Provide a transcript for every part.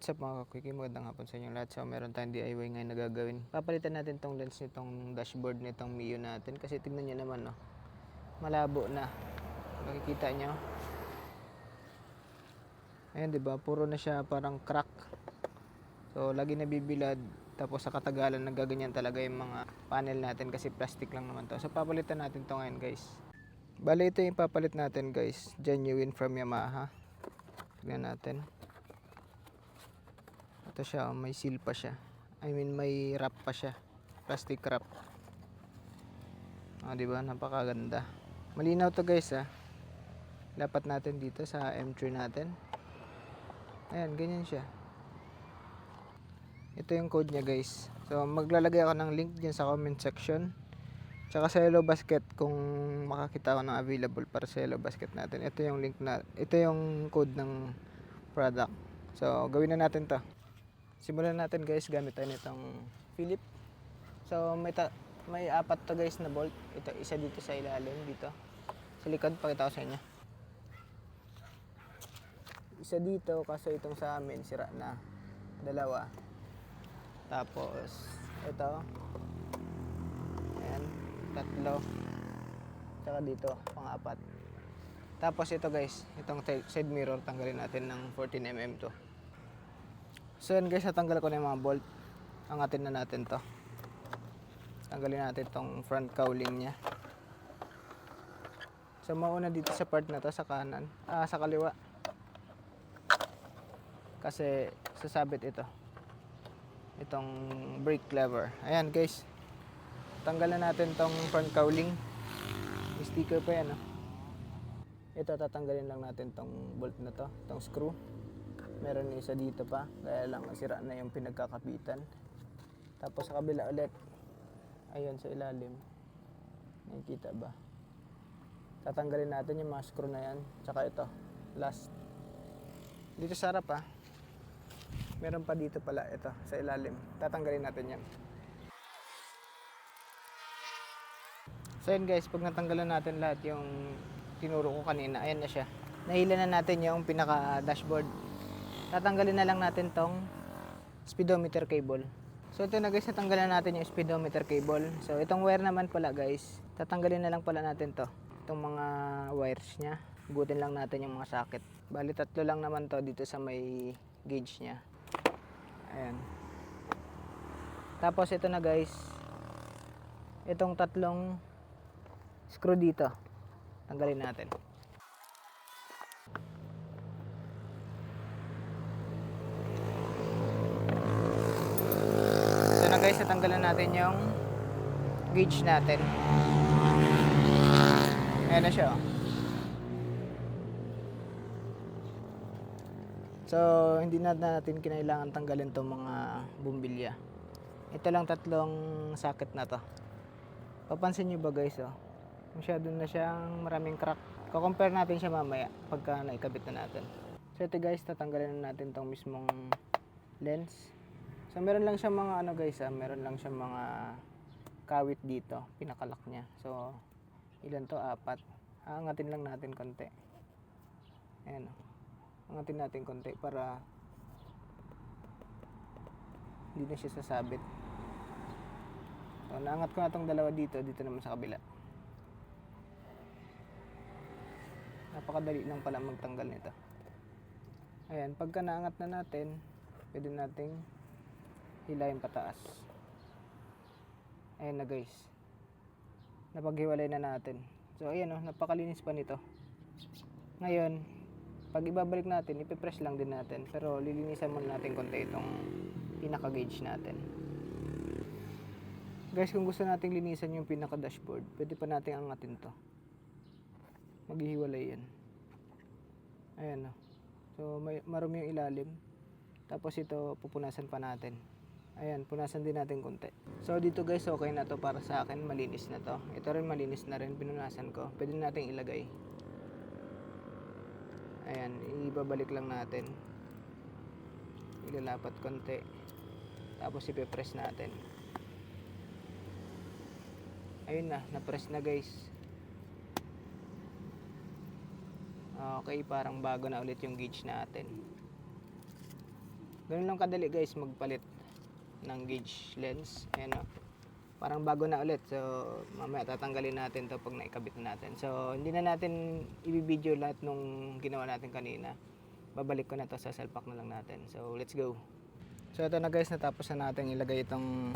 What's up mga kakwiki, magandang hapon sa inyo lahat. So meron tayong DIY ngayon na gagawin. Papalitan natin tong lens nitong dashboard nitong Mio natin. Kasi tignan nyo naman, no, malabo na. Makikita nyo. Ayan, diba? Puro na siya parang crack. So lagi nabibilad. Tapos sa katagalan nagaganyan talaga yung mga panel natin kasi plastic lang naman to. So papalitan natin to ngayon, guys. Bale, ito yung papalit natin, guys. Genuine from Yamaha. Tignan natin. Ito siya, may seal pa siya. I mean, may wrap pa siya. Plastic wrap. Ah, di ba? Napakaganda. Malinaw to, guys, ah. Lapat natin dito sa M3 natin. Ayan, ganyan siya. Ito yung code niya, guys. So, maglalagay ako ng link dyan sa comment section. Tsaka sa Yellow Basket kung makakita ako ng available para sa Yellow Basket natin. Ito yung link na, ito yung code ng product. So, gawin na natin to. Simulan natin, guys, gamit tayo nitong Philip. So may apat to, guys, na bolt. Ito, isa dito sa ilalim, dito sa likod, pakita ko sa inyo. Isa dito, kaso itong sa amin sira na. Dalawa. Tapos ito, ayan, tatlo. Tsaka dito, pang-apat. Tapos ito, guys, itong side mirror, tanggalin natin ng 14mm to. So yan, guys, natanggal ko na yung mga bolt. Angatin na natin to. Tanggalin natin tong front cowling nya. So mauna dito sa part na to, sa kanan, sa kaliwa. Kasi sasabit ito. Itong brake lever. Ayan, guys. Tanggalan natin tong front cowling. May sticker pa yan, oh. Ito, tatanggalin lang natin tong bolt na to, tong screw. Meron isa dito pa, kaya lang sira na yung pinagkakapitan. Tapos sa kabila ulit, ayun sa ilalim, nakikita ba? Tatanggalin natin yung mga screw na yan. Tsaka ito, last. Dito sa harap, ha, meron pa dito pala, ito sa ilalim. Tatanggalin natin yan. So yun, guys, pag natanggalan natin lahat yung tinuro ko kanina, ayan na siya. Nahila na natin yung pinaka dashboard. Tatanggalin na lang natin tong speedometer cable. So ito na, guys, natanggalan natin yung speedometer cable. So itong wire naman pala, guys, tatanggalin na lang pala natin to. Itong mga wires nya, hugutin lang natin yung mga socket. Bali tatlo lang naman to dito sa may gauge nya. Ayan. Tapos ito na, guys, itong tatlong screw dito, tanggalin natin. Guys, natanggalan natin yung gauge natin. Ayan na siya, oh. So hindi na natin kinailangan tanggalin itong mga bumbilya. Ito lang tatlong socket na to. Papansin nyo ba, guys, oh, masyado na siyang maraming crack. Kukompare natin siya mamaya pagka naikabit na natin. So ito, guys, tatanggalin na natin itong mismong lens. So meron lang siyang mga ano, guys, meron lang siyang mga kawit dito, pinakalak niya. So ilan to? 4. Aangatin lang natin konti. Ayan, angatin natin konti para hindi na siya sasabit. So naangat ko na tong dalawa dito naman sa kabila. Napakadali lang pala magtanggal nito. Ayan, pagka naangat na natin, pwede nating hilayin pataas. Ayan na, guys, napaghiwalay na natin. So ayan, oh, napakalinis pa nito. Ngayon, pag ibabalik natin, ipipress lang din natin, pero lilinisan muna natin konti itong pinaka gauge natin. Guys, kung gusto nating linisan yung pinaka dashboard, pwede pa nating angatin to. Maghihiwalay yan. Ayan, oh. So marumi yung ilalim. Tapos ito pupunasan pa natin. Ayan, punasan din natin konti. So dito, guys, okay na to para sa akin, malinis na to. Ito rin malinis na rin, pinunasan ko. Pwede nating ilagay. Ayan, ibabalik lang natin. Ilalapat konti. Tapos ipe-press natin. Ayun na, na-press na, guys. Okay, parang bago na ulit yung gauge natin. Ganun lang kadali guys magpalit ng gauge lens. Ayan o. Parang bago na ulit. So, mamaya tatanggalin natin to pag naikabit na natin. So, hindi na natin ibibideo lahat nung ginawa natin kanina. Babalik ko na to sa salpak na lang natin. So, let's go. So, ito na guys. Natapos na natin ilagay itong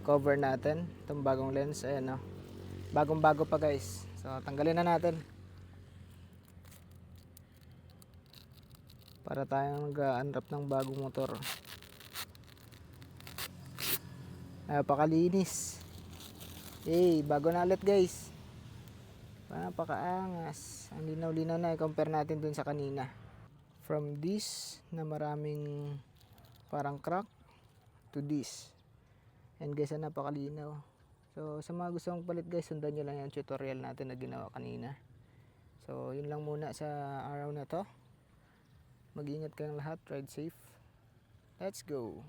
cover natin. Itong bagong lens. Ayan o. Bagong bago pa guys. So, tanggalin na natin. Para tayong nag-unwrap ng bagong motor. Napakalinis. Bago na ulit guys. Napakaangas. Ang linaw-linaw na. I-compare natin dun sa kanina. From this na maraming parang crack to this. And guys, napakalinaw. So sa mga gusto mong palit guys, sundan nyo lang yung tutorial natin na ginawa kanina. So yun lang muna sa araw na to. Mag-ingat kayong lahat. Ride safe. Let's go.